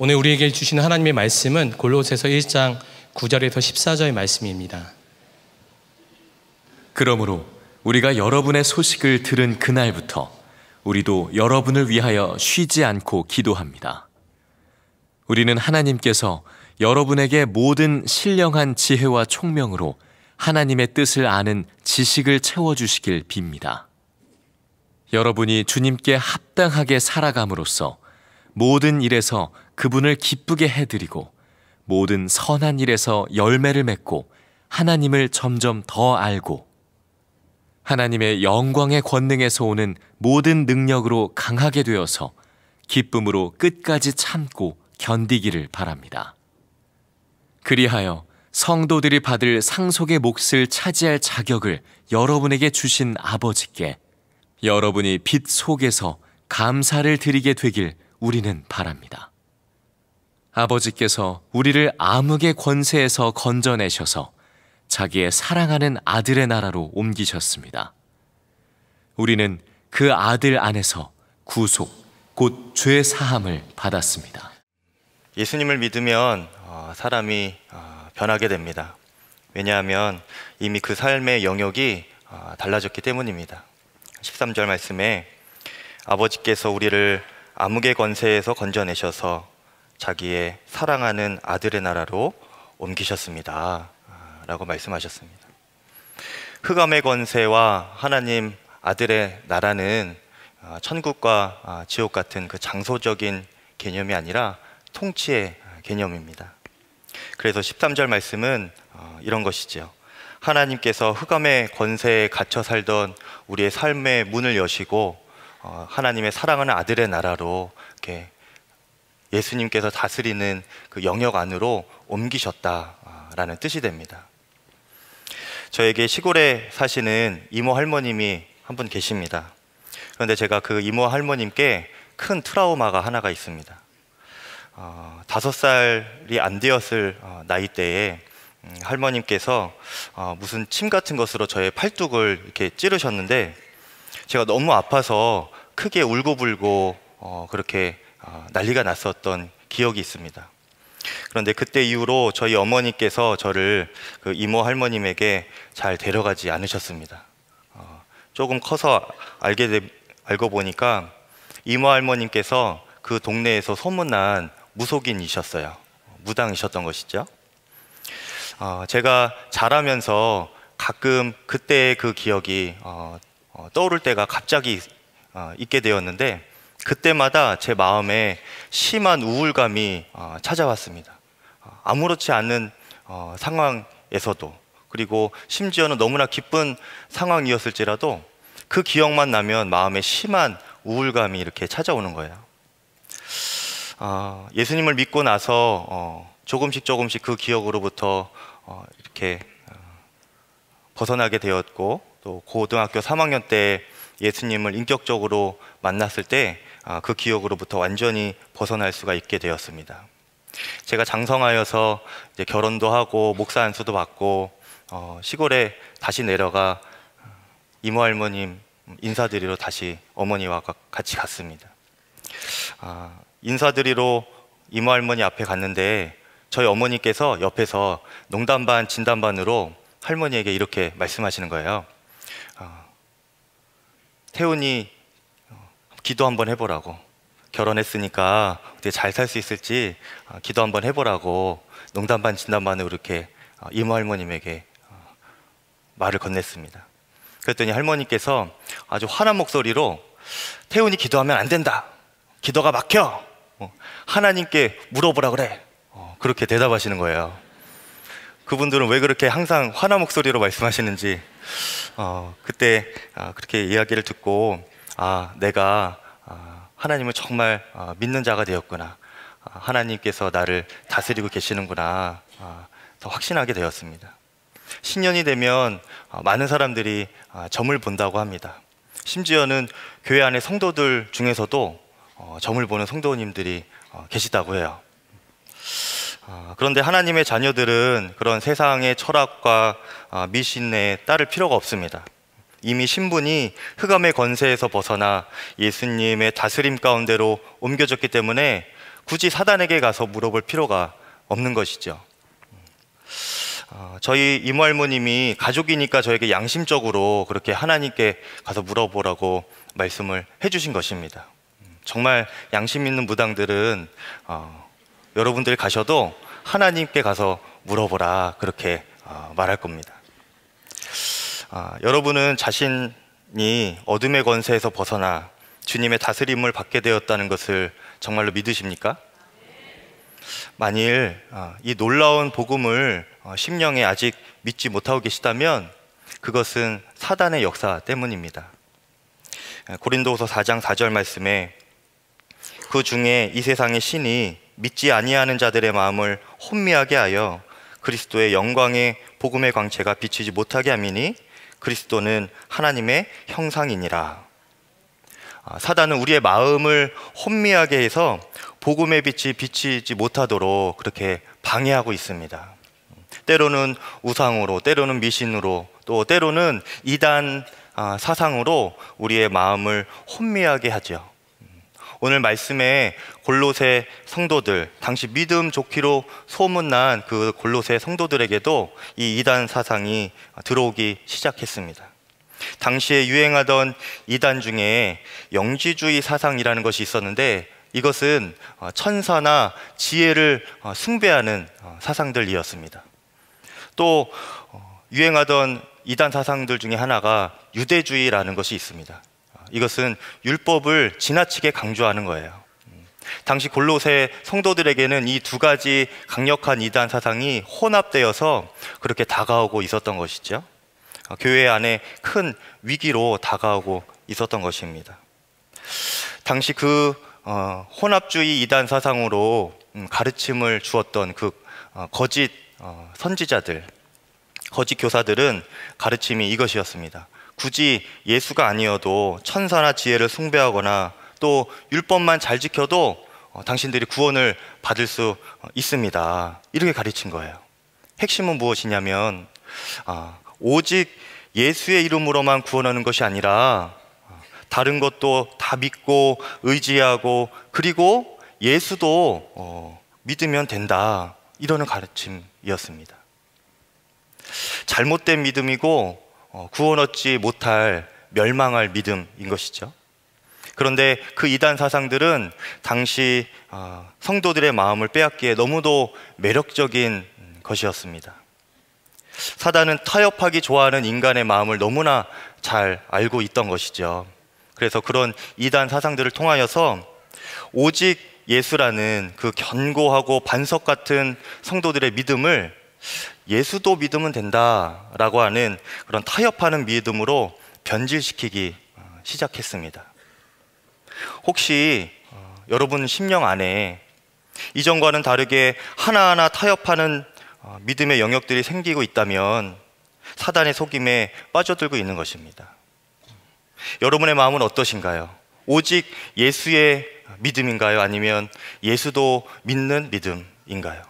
오늘 우리에게 주시는 하나님의 말씀은 골로새서 1장 9절에서 14절의 말씀입니다. 그러므로 우리가 여러분의 소식을 들은 그날부터 우리도 여러분을 위하여 쉬지 않고 기도합니다. 우리는 하나님께서 여러분에게 모든 신령한 지혜와 총명으로 하나님의 뜻을 아는 지식을 채워주시길 빕니다. 여러분이 주님께 합당하게 살아감으로써 모든 일에서 그분을 기쁘게 해드리고 모든 선한 일에서 열매를 맺고 하나님을 점점 더 알고 하나님의 영광의 권능에서 오는 모든 능력으로 강하게 되어서 기쁨으로 끝까지 참고 견디기를 바랍니다. 그리하여 성도들이 받을 상속의 몫을 차지할 자격을 여러분에게 주신 아버지께 여러분이 빛 속에서 감사를 드리게 되길 우리는 바랍니다. 아버지께서 우리를 암흑의 권세에서 건져내셔서 자기의 사랑하는 아들의 나라로 옮기셨습니다. 우리는 그 아들 안에서 구속, 곧 죄 사함을 받았습니다. 예수님을 믿으면 사람이 변하게 됩니다. 왜냐하면 이미 그 삶의 영역이 달라졌기 때문입니다. 13절 말씀에 아버지께서 우리를 암흑의 권세에서 건져내셔서 자기의 사랑하는 아들의 나라로 옮기셨습니다 라고 말씀하셨습니다. 흑암의 권세와 하나님 아들의 나라는 천국과 지옥 같은 그 장소적인 개념이 아니라 통치의 개념입니다. 그래서 13절 말씀은 이런 것이죠. 하나님께서 흑암의 권세에 갇혀 살던 우리의 삶의 문을 여시고 하나님의 사랑하는 아들의 나라로 이렇게 예수님께서 다스리는 그 영역 안으로 옮기셨다라는 뜻이 됩니다. 저에게 시골에 사시는 이모 할머님이 한 분 계십니다. 그런데 제가 그 이모 할머님께 큰 트라우마가 하나가 있습니다. 5살이 안 되었을 나이대에 할머님께서 무슨 침 같은 것으로 저의 팔뚝을 이렇게 찌르셨는데 제가 너무 아파서 크게 울고불고 그렇게 난리가 났었던 기억이 있습니다. 그런데 그때 이후로 저희 어머니께서 저를 그 이모 할머님에게 잘 데려가지 않으셨습니다. 조금 커서 알고 보니까 이모 할머님께서 그 동네에서 소문난 무속인이셨어요. 무당이셨던 것이죠. 제가 자라면서 가끔 그때의 그 기억이 떠오를 때가 갑자기 있게 되었는데 그때마다 제 마음에 심한 우울감이 찾아왔습니다. 아무렇지 않은 상황에서도, 그리고 심지어는 너무나 기쁜 상황이었을지라도 그 기억만 나면 마음에 심한 우울감이 이렇게 찾아오는 거예요. 예수님을 믿고 나서 조금씩 그 기억으로부터 이렇게 벗어나게 되었고, 또 고등학교 3학년 때 예수님을 인격적으로 만났을 때 그 기억으로부터 완전히 벗어날 수가 있게 되었습니다. 제가 장성하여서 이제 결혼도 하고 목사 안수도 받고 시골에 다시 내려가 이모 할머님 인사드리러 다시 어머니와 같이 갔습니다. 인사드리러 이모 할머니 앞에 갔는데 저희 어머니께서 옆에서 농담 반 진담 반으로 할머니에게 이렇게 말씀하시는 거예요. 태훈이 기도 한번 해보라고, 결혼했으니까 어떻게 잘 살 수 있을지 기도 한번 해보라고 농담 반 진담 반으로 이렇게 이모 할머님에게 말을 건넸습니다. 그랬더니 할머니께서 아주 화난 목소리로 태훈이 기도하면 안 된다, 기도가 막혀, 하나님께 물어보라 그래, 그렇게 대답하시는 거예요. 그분들은 왜 그렇게 항상 화난 목소리로 말씀하시는지 그때 그렇게 이야기를 듣고 내가 하나님을 정말 믿는 자가 되었구나, 하나님께서 나를 다스리고 계시는구나 더 확신하게 되었습니다. 신년이 되면 많은 사람들이 점을 본다고 합니다. 심지어는 교회 안의 성도들 중에서도 점을 보는 성도님들이 계시다고 해요. 그런데 하나님의 자녀들은 그런 세상의 철학과 미신에 따를 필요가 없습니다. 이미 신분이 흑암의 권세에서 벗어나 예수님의 다스림 가운데로 옮겨졌기 때문에 굳이 사단에게 가서 물어볼 필요가 없는 것이죠. 저희 이모 할머님이 가족이니까 저에게 양심적으로 그렇게 하나님께 가서 물어보라고 말씀을 해주신 것입니다. 정말 양심 있는 무당들은 여러분들이 가셔도 하나님께 가서 물어보라 그렇게 말할 겁니다. 여러분은 자신이 어둠의 권세에서 벗어나 주님의 다스림을 받게 되었다는 것을 정말로 믿으십니까? 만일 이 놀라운 복음을 심령에 아직 믿지 못하고 계시다면 그것은 사단의 역사 때문입니다. 고린도후서 4장 4절 말씀에 그 중에 이 세상의 신이 믿지 아니하는 자들의 마음을 혼미하게 하여 그리스도의 영광의 복음의 광채가 비치지 못하게 함이니 그리스도는 하나님의 형상이니라. 사단은 우리의 마음을 혼미하게 해서 복음의 빛이 비치지 못하도록 그렇게 방해하고 있습니다. 때로는 우상으로, 때로는 미신으로, 또 때로는 이단 사상으로 우리의 마음을 혼미하게 하죠. 오늘 말씀에 골로새 성도들, 당시 믿음 좋기로 소문난 그 골로새 성도들에게도 이 이단 사상이 들어오기 시작했습니다. 당시에 유행하던 이단 중에 영지주의 사상이라는 것이 있었는데 이것은 천사나 지혜를 숭배하는 사상들이었습니다. 또 유행하던 이단 사상들 중에 하나가 유대주의라는 것이 있습니다. 이것은 율법을 지나치게 강조하는 거예요. 당시 골로새 성도들에게는 이 두 가지 강력한 이단 사상이 혼합되어서 그렇게 다가오고 있었던 것이죠. 교회 안에 큰 위기로 다가오고 있었던 것입니다. 당시 그 혼합주의 이단 사상으로 가르침을 주었던 그 거짓 선지자들, 거짓 교사들은 가르침이 이것이었습니다. 굳이 예수가 아니어도 천사나 지혜를 숭배하거나 또 율법만 잘 지켜도 당신들이 구원을 받을 수 있습니다. 이렇게 가르친 거예요. 핵심은 무엇이냐면 오직 예수의 이름으로만 구원하는 것이 아니라 다른 것도 다 믿고 의지하고 그리고 예수도 믿으면 된다, 이러는 가르침이었습니다. 잘못된 믿음이고 구원 얻지 못할 멸망할 믿음인 것이죠. 그런데 그 이단 사상들은 당시 성도들의 마음을 빼앗기에 너무도 매력적인 것이었습니다. 사단은 타협하기 좋아하는 인간의 마음을 너무나 잘 알고 있던 것이죠. 그래서 그런 이단 사상들을 통하여서 오직 예수라는 그 견고하고 반석 같은 성도들의 믿음을 예수도 믿으면 된다라고 하는 그런 타협하는 믿음으로 변질시키기 시작했습니다. 혹시 여러분 심령 안에 이전과는 다르게 하나하나 타협하는 믿음의 영역들이 생기고 있다면 사단의 속임에 빠져들고 있는 것입니다. 여러분의 마음은 어떠신가요? 오직 예수의 믿음인가요? 아니면 예수도 믿는 믿음인가요?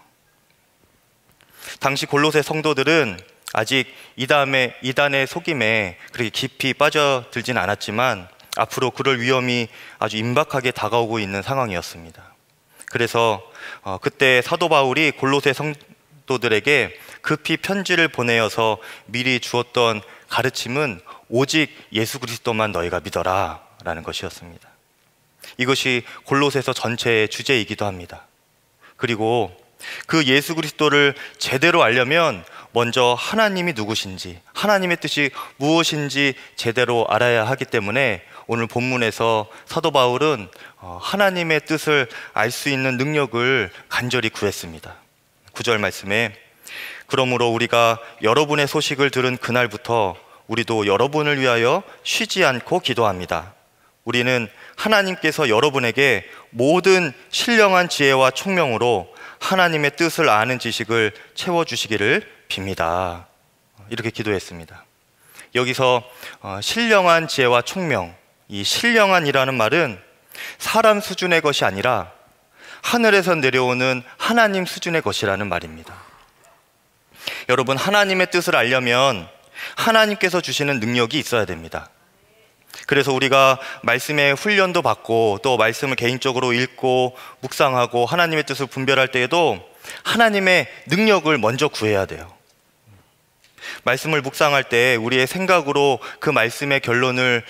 당시 골로새 성도들은 아직 이단의 속임에 그렇게 깊이 빠져들진 않았지만 앞으로 그럴 위험이 아주 임박하게 다가오고 있는 상황이었습니다. 그래서 그때 사도 바울이 골로새 성도들에게 급히 편지를 보내어서 미리 주었던 가르침은 오직 예수 그리스도만 너희가 믿어라 라는 것이었습니다. 이것이 골로새서 전체의 주제이기도 합니다. 그리고 그 예수 그리스도를 제대로 알려면 먼저 하나님이 누구신지, 하나님의 뜻이 무엇인지 제대로 알아야 하기 때문에 오늘 본문에서 사도 바울은 하나님의 뜻을 알 수 있는 능력을 간절히 구했습니다. 9절 말씀에 그러므로 우리가 여러분의 소식을 들은 그날부터 우리도 여러분을 위하여 쉬지 않고 기도합니다. 우리는 하나님께서 여러분에게 모든 신령한 지혜와 총명으로 하나님의 뜻을 아는 지식을 채워주시기를 빕니다. 이렇게 기도했습니다. 여기서 신령한 지혜와 총명, 이 신령한이라는 말은 사람 수준의 것이 아니라 하늘에서 내려오는 하나님 수준의 것이라는 말입니다. 여러분, 하나님의 뜻을 알려면 하나님께서 주시는 능력이 있어야 됩니다. 그래서 우리가 말씀의 훈련도 받고 또 말씀을 개인적으로 읽고 묵상하고 하나님의 뜻을 분별할 때에도 하나님의 능력을 먼저 구해야 돼요. 말씀을 묵상할 때 우리의 생각으로 그 말씀의 결론을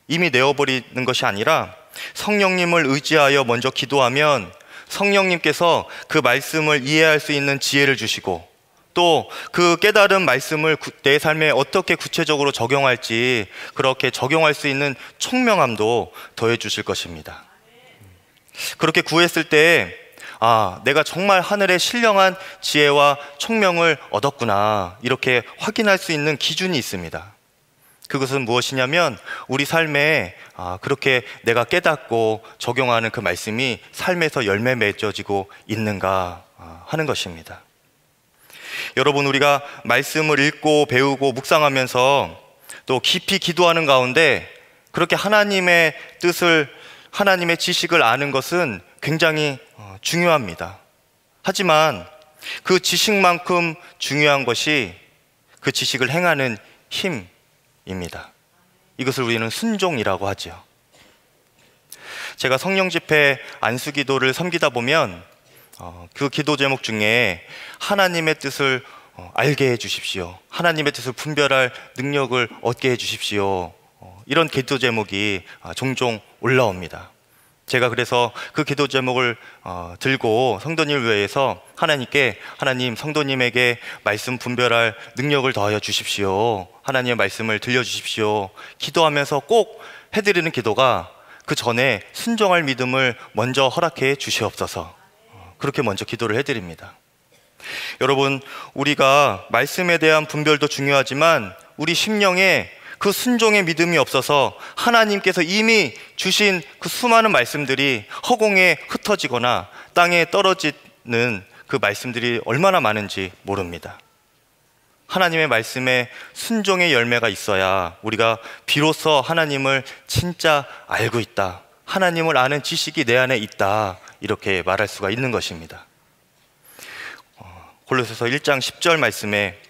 이미 내어버리는 것이 아니라 성령님을 의지하여 먼저 기도하면 성령님께서 그 말씀을 이해할 수 있는 지혜를 주시고 또 그 깨달은 말씀을 내 삶에 어떻게 구체적으로 적용할지 그렇게 적용할 수 있는 총명함도 더해 주실 것입니다. 그렇게 구했을 때 내가 정말 하늘의 신령한 지혜와 총명을 얻었구나 이렇게 확인할 수 있는 기준이 있습니다. 그것은 무엇이냐면 우리 삶에 그렇게 내가 깨닫고 적용하는 그 말씀이 삶에서 열매 맺어지고 있는가 하는 것입니다. 여러분, 우리가 말씀을 읽고 배우고 묵상하면서 또 깊이 기도하는 가운데 그렇게 하나님의 뜻을, 하나님의 지식을 아는 것은 굉장히 중요합니다. 하지만 그 지식만큼 중요한 것이 그 지식을 행하는 힘입니다. 이것을 우리는 순종이라고 하죠. 제가 성령 집회 안수 기도를 섬기다 보면 그 기도 제목 중에 하나님의 뜻을 알게 해 주십시오, 하나님의 뜻을 분별할 능력을 얻게 해 주십시오, 이런 기도 제목이 종종 올라옵니다. 제가 그래서 그 기도 제목을 들고 성도님을 위해서 하나님께, 하나님, 성도님에게 말씀 분별할 능력을 더하여 주십시오, 하나님의 말씀을 들려주십시오 기도하면서 꼭 해드리는 기도가 그 전에 순종할 믿음을 먼저 허락해 주시옵소서, 그렇게 먼저 기도를 해드립니다. 여러분, 우리가 말씀에 대한 분별도 중요하지만 우리 심령에 그 순종의 믿음이 없어서 하나님께서 이미 주신 그 수많은 말씀들이 허공에 흩어지거나 땅에 떨어지는 그 말씀들이 얼마나 많은지 모릅니다. 하나님의 말씀에 순종의 열매가 있어야 우리가 비로소 하나님을 진짜 알고 있다, 하나님을 아는 지식이 내 안에 있다, 이렇게 말할 수가 있는 것입니다. 골로새서 1장 10절 말씀에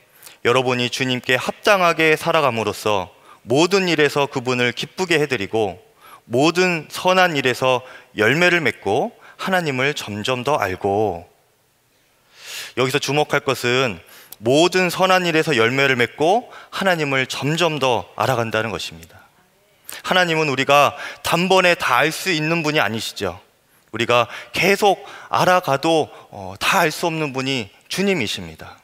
여러분이 주님께 합당하게 살아감으로써 모든 일에서 그분을 기쁘게 해드리고 모든 선한 일에서 열매를 맺고 하나님을 점점 더 알고, 여기서 주목할 것은 모든 선한 일에서 열매를 맺고 하나님을 점점 더 알아간다는 것입니다. 하나님은 우리가 단번에 다 알 수 있는 분이 아니시죠. 우리가 계속 알아가도 다 알 수 없는 분이 주님이십니다.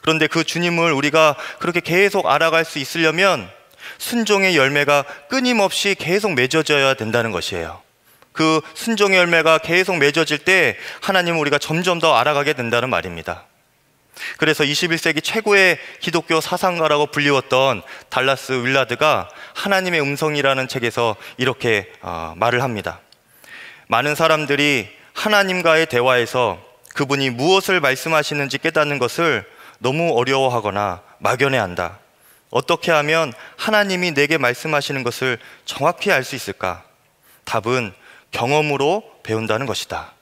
그런데 그 주님을 우리가 그렇게 계속 알아갈 수 있으려면 순종의 열매가 끊임없이 계속 맺어져야 된다는 것이에요. 그 순종의 열매가 계속 맺어질 때 하나님을 우리가 점점 더 알아가게 된다는 말입니다. 그래서 21세기 최고의 기독교 사상가라고 불리웠던 달라스 윌라드가 하나님의 음성이라는 책에서 이렇게 말을 합니다. 많은 사람들이 하나님과의 대화에서 그분이 무엇을 말씀하시는지 깨닫는 것을 너무 어려워하거나 막연해한다. 어떻게 하면 하나님이 내게 말씀하시는 것을 정확히 알 수 있을까? 답은 경험으로 배운다는 것이다.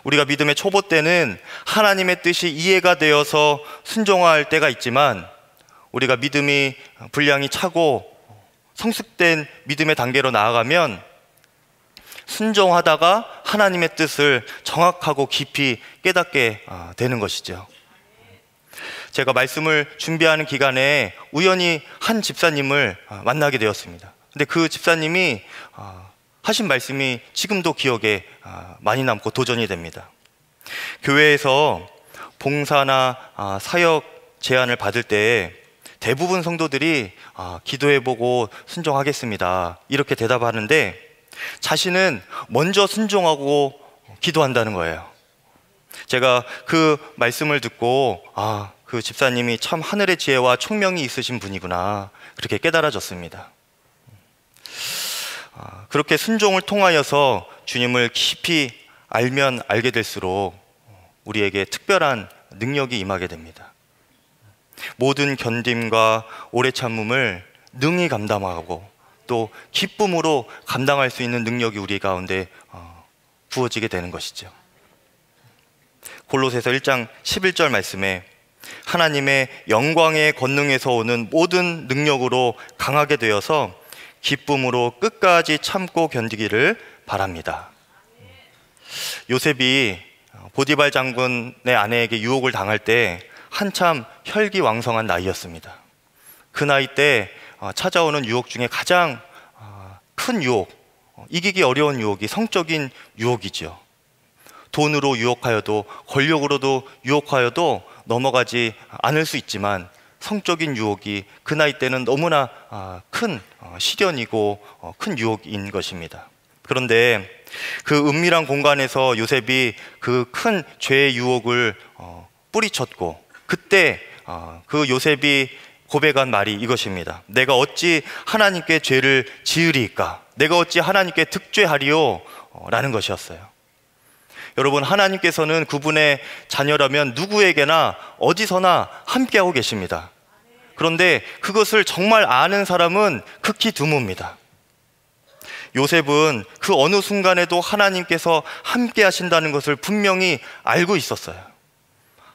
우리가 믿음의 초보 때는 하나님의 뜻이 이해가 되어서 순종할 때가 있지만 우리가 믿음이 분량이 차고 성숙된 믿음의 단계로 나아가면 순종하다가 하나님의 뜻을 정확하고 깊이 깨닫게 되는 것이죠. 제가 말씀을 준비하는 기간에 우연히 한 집사님을 만나게 되었습니다. 근데 그 집사님이 하신 말씀이 지금도 기억에 많이 남고 도전이 됩니다. 교회에서 봉사나 사역 제안을 받을 때 대부분 성도들이 기도해보고 순종하겠습니다, 이렇게 대답하는데 자신은 먼저 순종하고 기도한다는 거예요. 제가 그 말씀을 듣고 그 집사님이 참 하늘의 지혜와 총명이 있으신 분이구나, 그렇게 깨달아졌습니다. 그렇게 순종을 통하여서 주님을 깊이 알면 알게 될수록 우리에게 특별한 능력이 임하게 됩니다. 모든 견딤과 오래 참음을 능히 감당하고 또 기쁨으로 감당할 수 있는 능력이 우리 가운데 부어지게 되는 것이죠. 골로새서 1장 11절 말씀에 하나님의 영광의 권능에서 오는 모든 능력으로 강하게 되어서 기쁨으로 끝까지 참고 견디기를 바랍니다. 요셉이 보디발 장군의 아내에게 유혹을 당할 때 한참 혈기왕성한 나이였습니다. 그 나이 때 찾아오는 유혹 중에 가장 큰 유혹, 이기기 어려운 유혹이 성적인 유혹이죠. 돈으로 유혹하여도 권력으로도 유혹하여도 넘어가지 않을 수 있지만 성적인 유혹이 그 나이 때는 너무나 큰 시련이고 큰 유혹인 것입니다. 그런데 그 은밀한 공간에서 요셉이 그 큰 죄의 유혹을 뿌리쳤고, 그때 그 요셉이 고백한 말이 이것입니다. 내가 어찌 하나님께 죄를 지으리이까? 내가 어찌 하나님께 득죄하리요? 라는 것이었어요. 여러분, 하나님께서는 그분의 자녀라면 누구에게나 어디서나 함께하고 계십니다. 그런데 그것을 정말 아는 사람은 극히 드뭅니다. 요셉은 그 어느 순간에도 하나님께서 함께 하신다는 것을 분명히 알고 있었어요.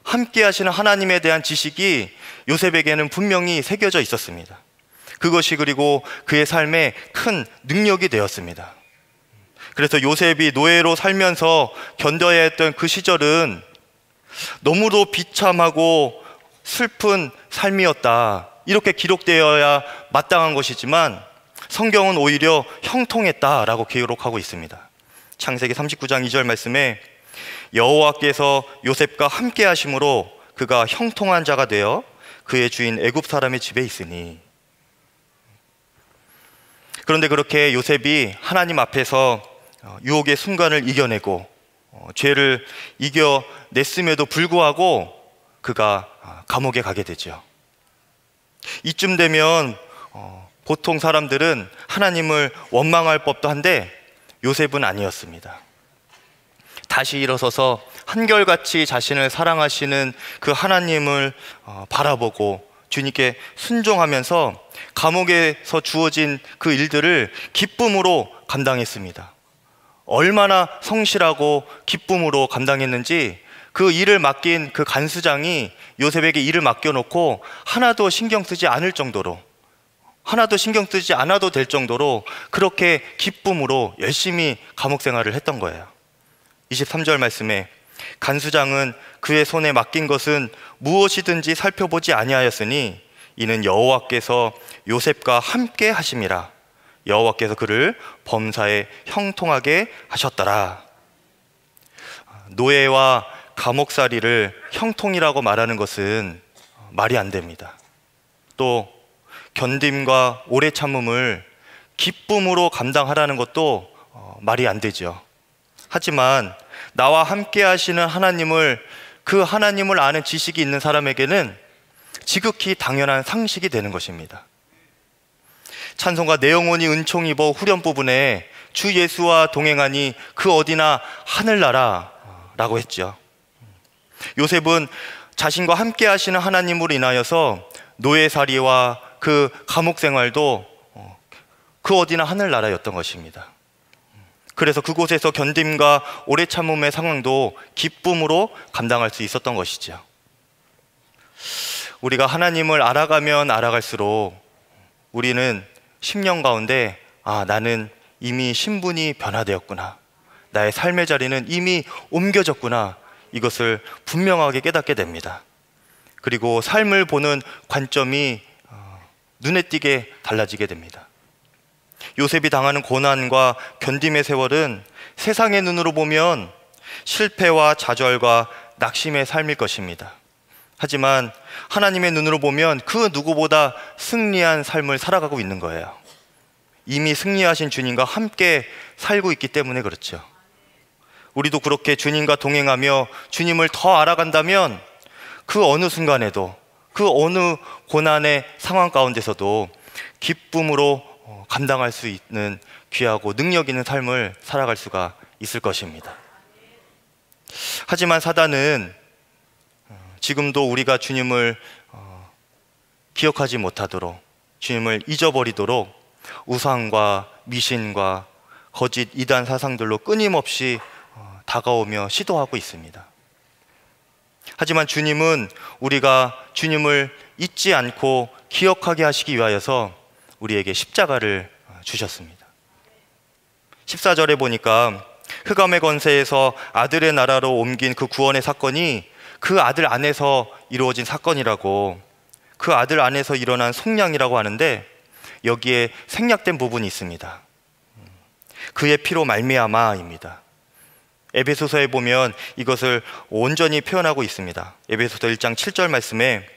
함께 하시는 하나님에 대한 지식이 요셉에게는 분명히 새겨져 있었습니다. 그것이 그리고 그의 삶에 큰 능력이 되었습니다. 그래서 요셉이 노예로 살면서 견뎌야 했던 그 시절은 너무도 비참하고 슬픈 삶이었다, 이렇게 기록되어야 마땅한 것이지만 성경은 오히려 형통했다라고 기록하고 있습니다. 창세기 39장 2절 말씀에 여호와께서 요셉과 함께 하심으로 그가 형통한 자가 되어 그의 주인 애굽 사람의 집에 있으니. 그런데 그렇게 요셉이 하나님 앞에서 유혹의 순간을 이겨내고 죄를 이겨냈음에도 불구하고 그가 감옥에 가게 되죠. 이쯤 되면 보통 사람들은 하나님을 원망할 법도 한데 요셉은 아니었습니다. 다시 일어서서 한결같이 자신을 사랑하시는 그 하나님을 바라보고 주님께 순종하면서 감옥에서 주어진 그 일들을 기쁨으로 감당했습니다. 얼마나 성실하고 기쁨으로 감당했는지 그 일을 맡긴 그 간수장이 요셉에게 일을 맡겨놓고 하나도 신경 쓰지 않을 정도로, 하나도 신경 쓰지 않아도 될 정도로 그렇게 기쁨으로 열심히 감옥 생활을 했던 거예요. 23절 말씀에 간수장은 그의 손에 맡긴 것은 무엇이든지 살펴보지 아니하였으니 이는 여호와께서 요셉과 함께 하심이라. 여호와께서 그를 범사에 형통하게 하셨더라. 노예와 감옥살이를 형통이라고 말하는 것은 말이 안 됩니다. 또 견딤과 오래 참음을 기쁨으로 감당하라는 것도 말이 안 되죠. 하지만 나와 함께 하시는 하나님을, 그 하나님을 아는 지식이 있는 사람에게는 지극히 당연한 상식이 되는 것입니다. 찬송가 내 영혼이 은총 입어 후렴 부분에 주 예수와 동행하니 그 어디나 하늘나라 라고 했죠. 요셉은 자신과 함께 하시는 하나님으로 인하여서 노예살이와 그 감옥 생활도 그 어디나 하늘나라였던 것입니다. 그래서 그곳에서 견딤과 오래 참음의 상황도 기쁨으로 감당할 수 있었던 것이죠. 우리가 하나님을 알아가면 알아갈수록 우리는 10년 가운데 나는 이미 신분이 변화되었구나, 나의 삶의 자리는 이미 옮겨졌구나, 이것을 분명하게 깨닫게 됩니다. 그리고 삶을 보는 관점이 눈에 띄게 달라지게 됩니다. 요셉이 당하는 고난과 견딤의 세월은 세상의 눈으로 보면 실패와 좌절과 낙심의 삶일 것입니다. 하지만 하나님의 눈으로 보면 그 누구보다 승리한 삶을 살아가고 있는 거예요. 이미 승리하신 주님과 함께 살고 있기 때문에 그렇죠. 우리도 그렇게 주님과 동행하며 주님을 더 알아간다면 그 어느 순간에도, 그 어느 고난의 상황 가운데서도 기쁨으로 감당할 수 있는 귀하고 능력 있는 삶을 살아갈 수가 있을 것입니다. 하지만 사단은 지금도 우리가 주님을 기억하지 못하도록, 주님을 잊어버리도록 우상과 미신과 거짓 이단 사상들로 끊임없이 다가오며 시도하고 있습니다. 하지만 주님은 우리가 주님을 잊지 않고 기억하게 하시기 위하여서 우리에게 십자가를 주셨습니다. 14절에 보니까 흑암의 권세에서 아들의 나라로 옮긴 그 구원의 사건이 그 아들 안에서 이루어진 사건이라고, 그 아들 안에서 일어난 속량이라고 하는데, 여기에 생략된 부분이 있습니다. 그의 피로 말미암아입니다. 에베소서에 보면 이것을 온전히 표현하고 있습니다. 에베소서 1장 7절 말씀에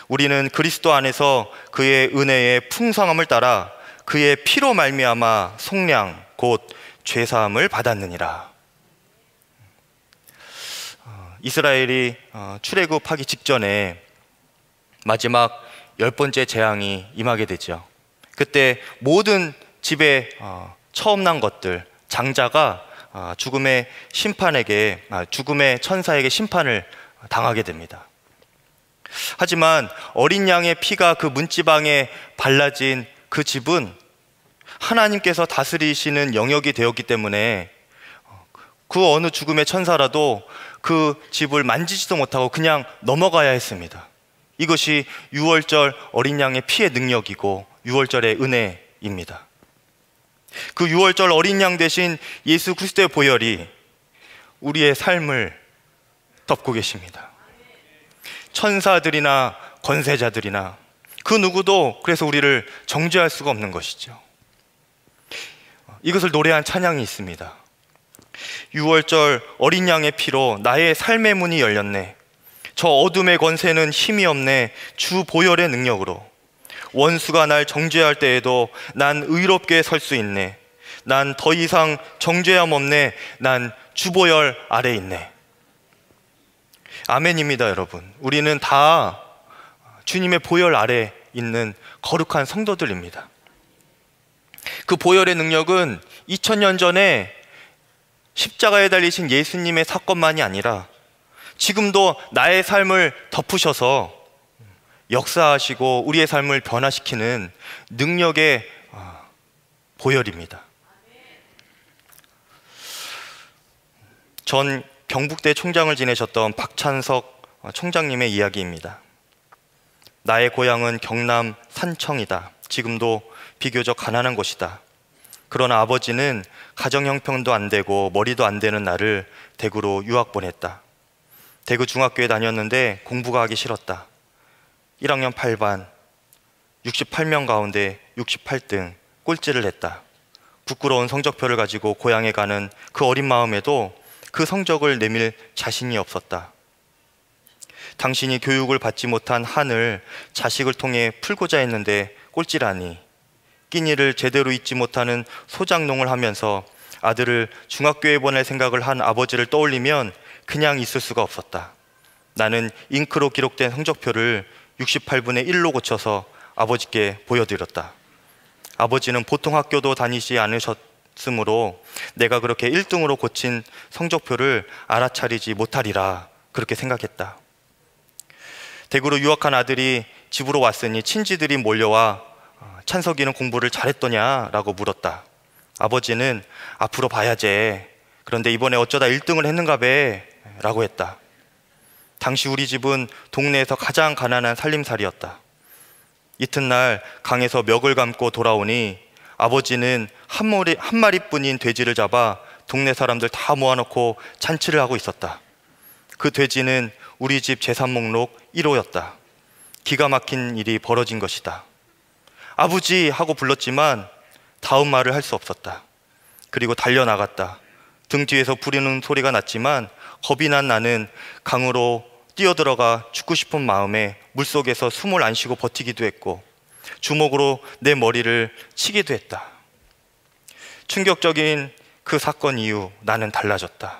우리는 그리스도 안에서 그의 은혜의 풍성함을 따라 그의 피로 말미암아 속량 곧 죄사함을 받았느니라. 이스라엘이 출애굽하기 직전에 마지막 10번째 재앙이 임하게 되죠. 그때 모든 집에 처음 난 것들, 장자가 죽음의 천사에게 심판을 당하게 됩니다. 하지만 어린 양의 피가 그 문지방에 발라진 그 집은 하나님께서 다스리시는 영역이 되었기 때문에 그 어느 죽음의 천사라도 그 집을 만지지도 못하고 그냥 넘어가야 했습니다. 이것이 유월절 어린 양의 피의 능력이고 유월절의 은혜입니다. 그 유월절 어린 양 대신 예수 그리스도의 보혈이 우리의 삶을 덮고 계십니다. 천사들이나 권세자들이나 그 누구도 그래서 우리를 정죄할 수가 없는 것이죠. 이것을 노래한 찬양이 있습니다. 유월절 어린 양의 피로 나의 삶의 문이 열렸네. 저 어둠의 권세는 힘이 없네. 주 보혈의 능력으로 원수가 날 정죄할 때에도 난 의롭게 설 수 있네. 난 더 이상 정죄함 없네. 난 주 보혈 아래 있네. 아멘입니다, 여러분. 우리는 다 주님의 보혈 아래 있는 거룩한 성도들입니다. 그 보혈의 능력은 2000년 전에 십자가에 달리신 예수님의 사건만이 아니라 지금도 나의 삶을 덮으셔서 역사하시고 우리의 삶을 변화시키는 능력의 보혈입니다. 전 경북대 총장을 지내셨던 박찬석 총장님의 이야기입니다. 나의 고향은 경남 산청이다. 지금도 비교적 가난한 곳이다. 그러나 아버지는 가정 형편도 안 되고 머리도 안 되는 나를 대구로 유학 보냈다. 대구 중학교에 다녔는데 공부가 하기 싫었다. 1학년 8반 68명 가운데 68등 꼴찌를 했다. 부끄러운 성적표를 가지고 고향에 가는 그 어린 마음에도 그 성적을 내밀 자신이 없었다. 당신이 교육을 받지 못한 한을 자식을 통해 풀고자 했는데 꼴찌라니. 끼니를 제대로 잊지 못하는 소장농을 하면서 아들을 중학교에 보낼 생각을 한 아버지를 떠올리면 그냥 있을 수가 없었다. 나는 잉크로 기록된 성적표를 68분의 1로 고쳐서 아버지께 보여드렸다. 아버지는 보통 학교도 다니지 않으셨으므로 내가 그렇게 1등으로 고친 성적표를 알아차리지 못하리라 그렇게 생각했다. 대구로 유학한 아들이 집으로 왔으니 친지들이 몰려와 찬석이는 공부를 잘했더냐라고 물었다. 아버지는 앞으로 봐야지. 그런데 이번에 어쩌다 1등을 했는가 배 라고 했다. 당시 우리 집은 동네에서 가장 가난한 살림살이였다. 이튿날 강에서 멱을 감고 돌아오니 아버지는 한 마리뿐인 돼지를 잡아 동네 사람들 다 모아놓고 잔치를 하고 있었다. 그 돼지는 우리 집 재산 목록 1호였다. 기가 막힌 일이 벌어진 것이다. 아버지 하고 불렀지만 다음 말을 할 수 없었다. 그리고 달려나갔다. 등 뒤에서 부르는 소리가 났지만 겁이 난 나는 강으로 뛰어들어가 죽고 싶은 마음에 물속에서 숨을 안 쉬고 버티기도 했고 주먹으로 내 머리를 치기도 했다. 충격적인 그 사건 이후 나는 달라졌다.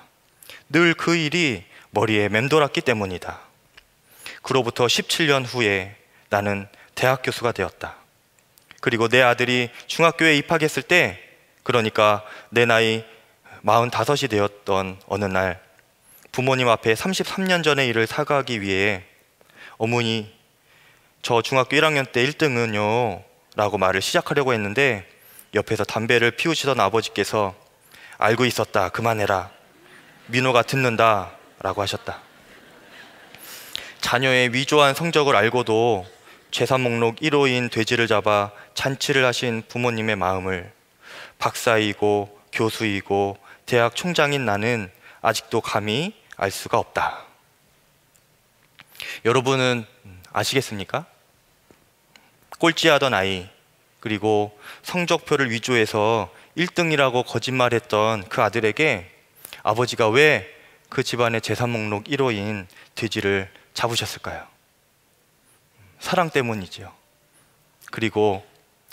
늘 그 일이 머리에 맴돌았기 때문이다. 그로부터 17년 후에 나는 대학 교수가 되었다. 그리고 내 아들이 중학교에 입학했을 때, 그러니까 내 나이 45이 되었던 어느 날 부모님 앞에 33년 전의 일을 사과하기 위해 어머니, 저 중학교 1학년 때 1등은요 라고 말을 시작하려고 했는데 옆에서 담배를 피우시던 아버지께서 알고 있었다, 그만해라, 민호가 듣는다 라고 하셨다. 자녀의 위조한 성적을 알고도 재산 목록 1호인 돼지를 잡아 잔치를 하신 부모님의 마음을 박사이고 교수이고 대학 총장인 나는 아직도 감히 알 수가 없다. 여러분은 아시겠습니까? 꼴찌하던 아이, 그리고 성적표를 위조해서 1등이라고 거짓말했던 그 아들에게 아버지가 왜 그 집안의 재산 목록 1호인 돼지를 잡으셨을까요? 사랑 때문이지요. 그리고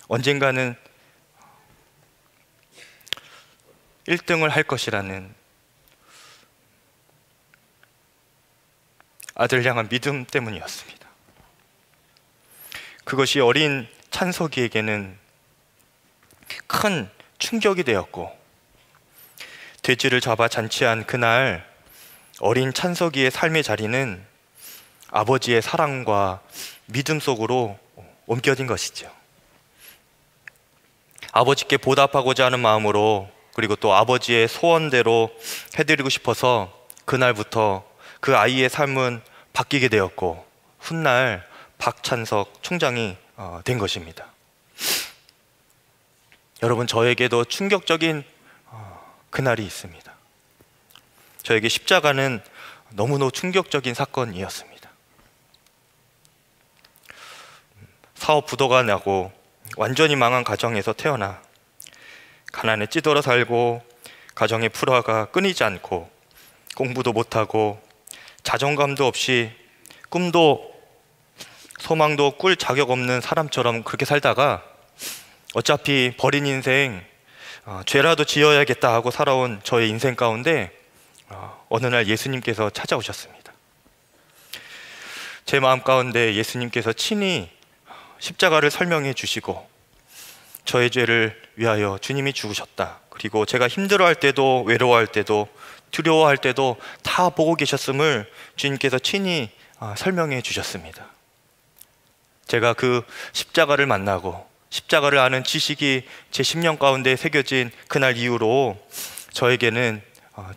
언젠가는 1등을 할 것이라는 아들을 향한 믿음 때문이었습니다. 그것이 어린 찬석이에게는 큰 충격이 되었고, 돼지를 잡아 잔치한 그날 어린 찬석이의 삶의 자리는 아버지의 사랑과 믿음 속으로 옮겨진 것이죠. 아버지께 보답하고자 하는 마음으로, 그리고 또 아버지의 소원대로 해드리고 싶어서 그날부터 그 아이의 삶은 바뀌게 되었고, 훗날 박찬석 총장이 된 것입니다. 여러분, 저에게도 충격적인 그날이 있습니다. 저에게 십자가는 너무너무 충격적인 사건이었습니다. 사업 부도가 나고 완전히 망한 가정에서 태어나 가난에 찌들어 살고, 가정의 불화가 끊이지 않고, 공부도 못하고 자존감도 없이 꿈도 소망도 꿀 자격 없는 사람처럼 그렇게 살다가 어차피 버린 인생, 죄라도 지어야겠다 하고 살아온 저의 인생 가운데 어느 날 예수님께서 찾아오셨습니다. 제 마음 가운데 예수님께서 친히 십자가를 설명해 주시고, 저의 죄를 위하여 주님이 죽으셨다, 그리고 제가 힘들어할 때도 외로워할 때도 두려워할 때도 다 보고 계셨음을 주님께서 친히 설명해 주셨습니다. 제가 그 십자가를 만나고 십자가를 아는 지식이 제 심령 가운데 새겨진 그날 이후로 저에게는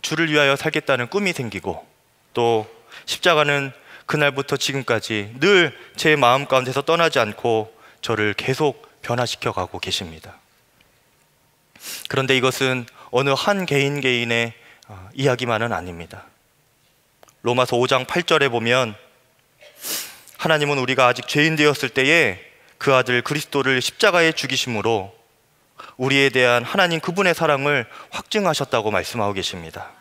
주를 위하여 살겠다는 꿈이 생기고, 또 십자가는 그날부터 지금까지 늘 제 마음 가운데서 떠나지 않고 저를 계속 변화시켜 가고 계십니다. 그런데 이것은 어느 한 개인의 이야기만은 아닙니다. 로마서 5장 8절에 보면 하나님은 우리가 아직 죄인 되었을 때에 그 아들 그리스도를 십자가에 죽이심으로 우리에 대한 하나님 그분의 사랑을 확증하셨다고 말씀하고 계십니다.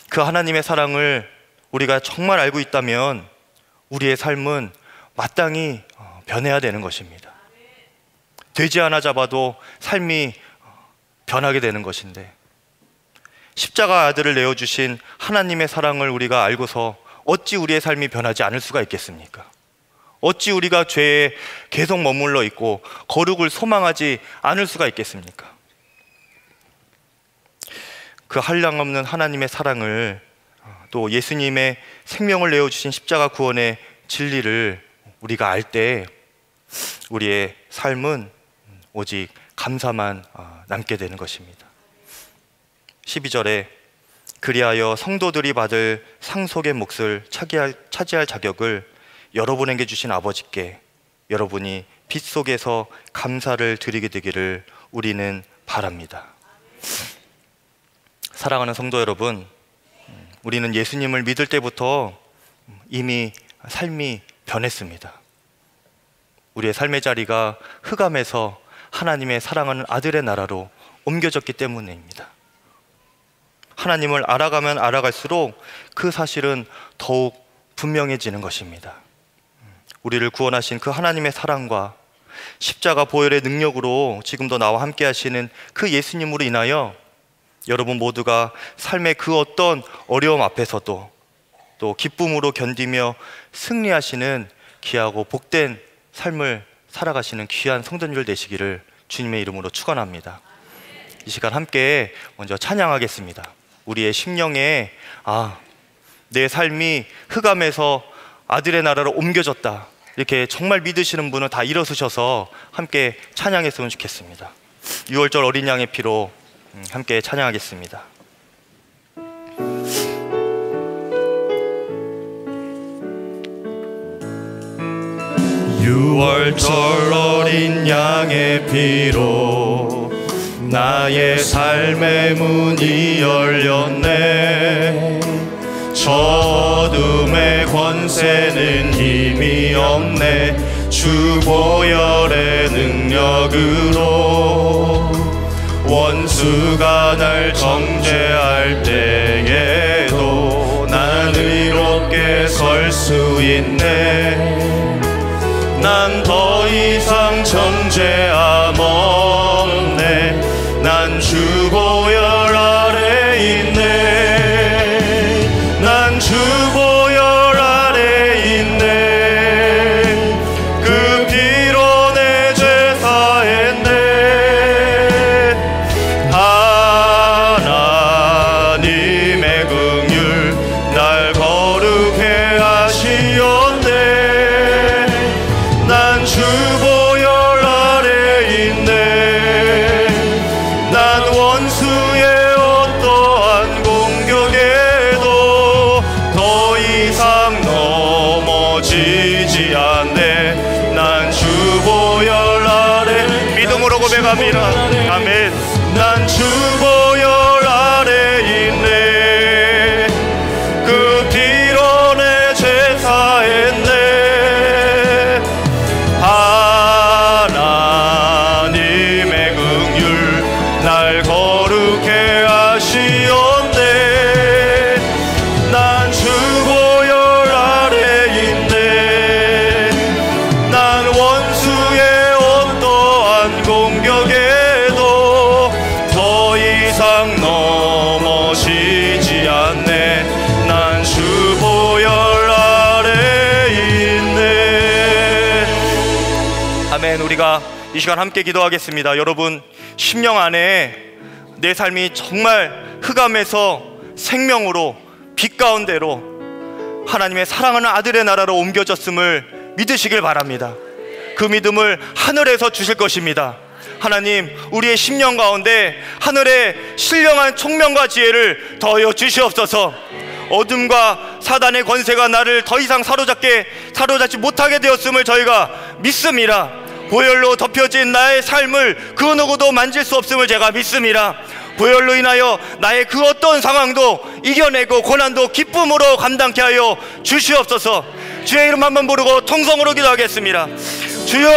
그 하나님의 사랑을 우리가 정말 알고 있다면 우리의 삶은 마땅히 변해야 되는 것입니다. 돼지 하나 잡아도 삶이 변하게 되는 것인데, 십자가 아들을 내어주신 하나님의 사랑을 우리가 알고서 어찌 우리의 삶이 변하지 않을 수가 있겠습니까? 어찌 우리가 죄에 계속 머물러 있고 거룩을 소망하지 않을 수가 있겠습니까? 그 한량없는 하나님의 사랑을, 또 예수님의 생명을 내어주신 십자가 구원의 진리를 우리가 알 때 우리의 삶은 오직 감사만 남게 되는 것입니다. 12절에 그리하여 성도들이 받을 상속의 몫을 차지할 자격을 여러분에게 주신 아버지께 여러분이 빛 속에서 감사를 드리게 되기를 우리는 바랍니다. 사랑하는 성도 여러분, 우리는 예수님을 믿을 때부터 이미 삶이 변했습니다. 우리의 삶의 자리가 흑암에서 하나님의 사랑하는 아들의 나라로 옮겨졌기 때문입니다. 하나님을 알아가면 알아갈수록 그 사실은 더욱 분명해지는 것입니다. 우리를 구원하신 그 하나님의 사랑과 십자가 보혈의 능력으로 지금도 나와 함께 하시는 그 예수님으로 인하여 여러분 모두가 삶의 그 어떤 어려움 앞에서도 또 기쁨으로 견디며 승리하시는 귀하고 복된 삶을 살아가시는 귀한 성도님들 되시기를 주님의 이름으로 축원합니다. 이 시간 함께 먼저 찬양하겠습니다. 우리의 심령에 내 삶이 흑암에서 아들의 나라로 옮겨졌다, 이렇게 정말 믿으시는 분은 다 일어서셔서 함께 찬양했으면 좋겠습니다. 6월절 어린 양의 피로 함께 찬양하겠습니다. 6월절 어린 어린 양의 피로 나의 삶의 문이 열렸네. 저 어둠의 권세는 힘이 없네. 주 보혈의 능력으로 원수가 날 정죄할 때에도 난 의롭게 설 수 있네. 난 더 이상 정죄함 없네. 난 주 보혈 아래 있네. 난 주 보혈 아래 있네. 그 피로 내 죄 사했네. 하나님의 긍휼 날 거룩해 하시었네. 난 주 보혈 아래 있네. 난 원수의 어떠한 공격에도 더 이상 넘어지지 않네. 난 주 보혈 아래 믿음으로 고백합니다. 아멘. 난 주 보혈 아래 있네. 그 피로 내 죄 사했네. 하나님의 긍휼 날 거룩해 하시었네. 난 주 보혈 아래 있네. 난 원수의 어떠한 공격에도 더 이상 넘어지지 않네. 난 주 보혈 아래 있네. 아멘. 우리가 이 시간 함께 기도하겠습니다. 여러분, 심령 안에 내 삶이 정말 흑암에서 생명으로 빛 가운데로 하나님의 사랑하는 아들의 나라로 옮겨졌음을 믿으시길 바랍니다. 그 믿음을 하늘에서 주실 것입니다. 하나님, 우리의 심령 가운데 하늘의 신령한 총명과 지혜를 더하여 주시옵소서. 어둠과 사단의 권세가 나를 더 이상 사로잡지 못하게 되었음을 저희가 믿습니다. 보혈로 덮여진 나의 삶을 그 누구도 만질 수 없음을 제가 믿습니다. 보혈로 인하여 나의 그 어떤 상황도 이겨내고 고난도 기쁨으로 감당케 하여 주시옵소서. 주의 이름 한번 부르고 통성으로 기도하겠습니다. 주여,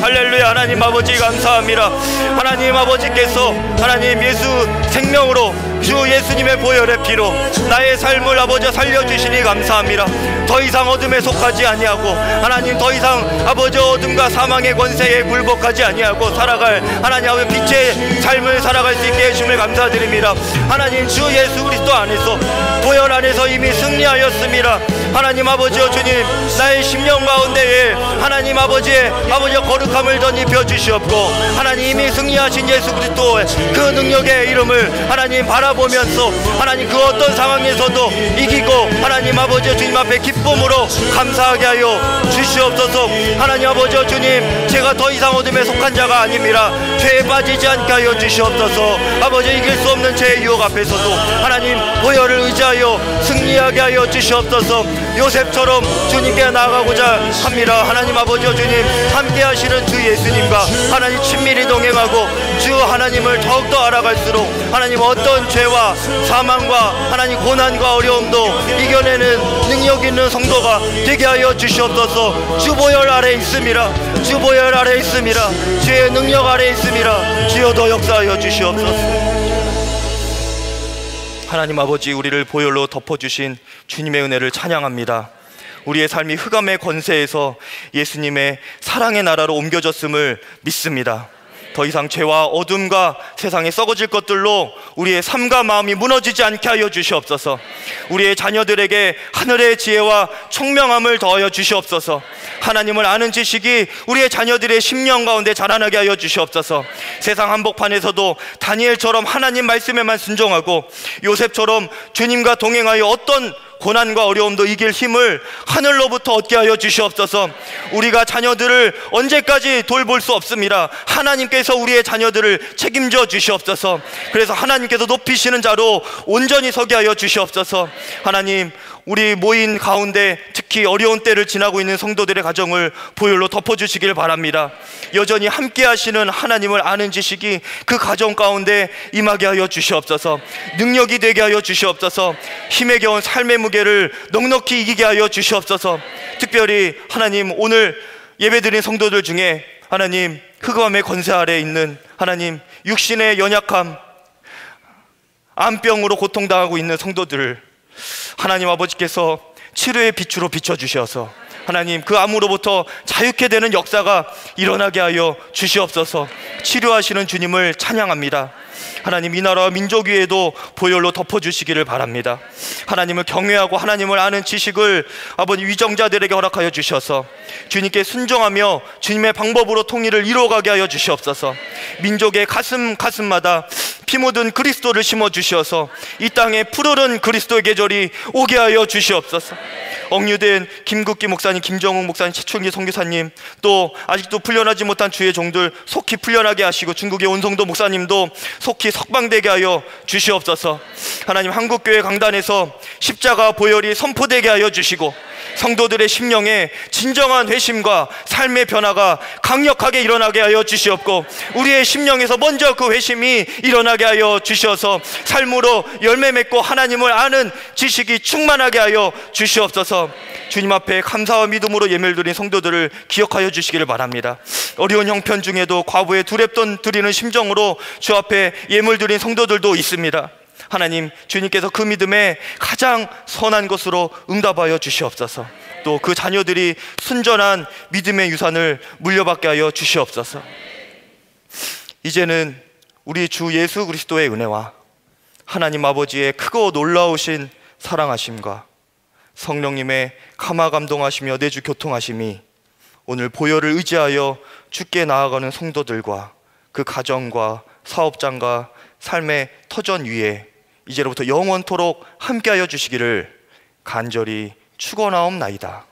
할렐루야. 하나님 아버지 감사합니다. 하나님 아버지께서 하나님 예수 생명으로 주 예수님의 보혈의 피로 나의 삶을 아버지 살려주시니 감사합니다. 더 이상 어둠에 속하지 아니하고 하나님 더 이상 아버지 어둠과 사망의 권세에 굴복하지 아니하고 살아갈 하나님 아버지 빛의 삶을 살아갈 수 있게 해주심을 감사드립니다. 하나님 주 예수 그리스도 안에서 보혈 안에서 이미 승리하였습니다. 하나님 아버지여 주님, 나의 심령 가운데에 하나님 아버지의 거룩함을 덧입혀 주시옵고 하나님 이미 승리하신 예수 그리스도의 그 능력의 이름을 하나님 바라보면서 하나님 그 어떤 상황에서도 이기고 하나님 아버지여 주님 앞에 기쁨으로 감사하게 하여 주시옵소서. 하나님 아버지여 주님, 제가 더 이상 어둠에 속한 자가 아닙니다. 죄에 빠지지 않게 하여 주시옵소서. 아버지, 이길 수 없는 죄의 유혹 앞에서도 하나님 보혈을 의지하여 승리하게 하여 주시옵소서. 요셉처럼 주님께 나아가고자 합니다. 하나님 아버지여 주님, 함께 하시는 주 예수님과 하나님 친밀히 동행하고 주 하나님을 더욱더 알아갈수록 하나님 어떤 죄와 사망과 하나님 고난과 어려움도 이겨내는 능력 있는 성도가 되게 하여 주시옵소서. 주 보혈 아래 있습니다. 주 보혈 아래 있습니다. 주의 능력 아래 있습니다. 주여 더 역사하여 주시옵소서. 하나님 아버지, 우리를 보혈로 덮어주신 주님의 은혜를 찬양합니다. 우리의 삶이 흑암의 권세에서 예수님의 사랑의 나라로 옮겨졌음을 믿습니다. 더 이상 죄와 어둠과 세상에 썩어질 것들로 우리의 삶과 마음이 무너지지 않게 하여 주시옵소서. 우리의 자녀들에게 하늘의 지혜와 총명함을 더하여 주시옵소서. 하나님을 아는 지식이 우리의 자녀들의 심령 가운데 자라나게 하여 주시옵소서. 세상 한복판에서도 다니엘처럼 하나님 말씀에만 순종하고 요셉처럼 주님과 동행하여 어떤 고난과 어려움도 이길 힘을 하늘로부터 얻게 하여 주시옵소서. 우리가 자녀들을 언제까지 돌볼 수 없습니다. 하나님께서 우리의 자녀들을 책임져 주시옵소서. 그래서 하나님께서 높이시는 자로 온전히 서게 하여 주시옵소서. 하나님, 우리 모인 가운데 특히 어려운 때를 지나고 있는 성도들의 가정을 보혈로 덮어주시길 바랍니다. 여전히 함께 하시는 하나님을 아는 지식이 그 가정 가운데 임하게 하여 주시옵소서. 능력이 되게 하여 주시옵소서. 힘에 겨운 삶의 무게를 넉넉히 이기게 하여 주시옵소서. 특별히 하나님, 오늘 예배드린 성도들 중에 하나님, 흑암의 권세 아래에 있는 하나님, 육신의 연약함, 암병으로 고통당하고 있는 성도들을 하나님 아버지께서 치료의 빛으로 비춰주셔서 하나님, 그 암으로부터 자유케 되는 역사가 일어나게 하여 주시옵소서. 치료하시는 주님을 찬양합니다. 하나님, 이 나라와 민족 위에도 보혈로 덮어주시기를 바랍니다. 하나님을 경외하고 하나님을 아는 지식을 아버지 위정자들에게 허락하여 주셔서 주님께 순종하며 주님의 방법으로 통일을 이루어가게 하여 주시옵소서. 민족의 가슴마다 피 묻은 그리스도를 심어 주셔서 이 땅에 푸르른 그리스도의 계절이 오게 하여 주시옵소서. 억류된 김국기 목사님, 김정욱 목사님, 최춘기 선교사님, 또 아직도 풀려나지 못한 주의 종들 속히 풀려나게 하시고, 중국의 온성도 목사님도 속히 석방되게 하여 주시옵소서. 하나님, 한국교회 강단에서 십자가 보혈이 선포되게 하여 주시고, 성도들의 심령에 진정한 회심과 삶의 변화가 강력하게 일어나게 하여 주시옵고, 우리의 심령에서 먼저 그 회심이 일어나게 하여 주셔서 삶으로 열매 맺고 하나님을 아는 지식이 충만하게 하여 주시옵소서. 주님 앞에 감사와 믿음으로 예배를 드린 성도들을 기억하여 주시기를 바랍니다. 어려운 형편 중에도 과부의 두렵돈 드리는 심정으로 주 앞에 예물 드린 성도들도 있습니다. 하나님, 주님께서 그 믿음에 가장 선한 것으로 응답하여 주시옵소서. 또 그 자녀들이 순전한 믿음의 유산을 물려받게 하여 주시옵소서. 이제는 우리 주 예수 그리스도의 은혜와 하나님 아버지의 크고 놀라우신 사랑하심과 성령님의 감화 감동하시며 내주 교통하심이 오늘 보혈을 의지하여 주께 나아가는 성도들과 그 가정과 사업장과 삶의 터전 위에 이제로부터 영원토록 함께하여 주시기를 간절히 축원하옵나이다.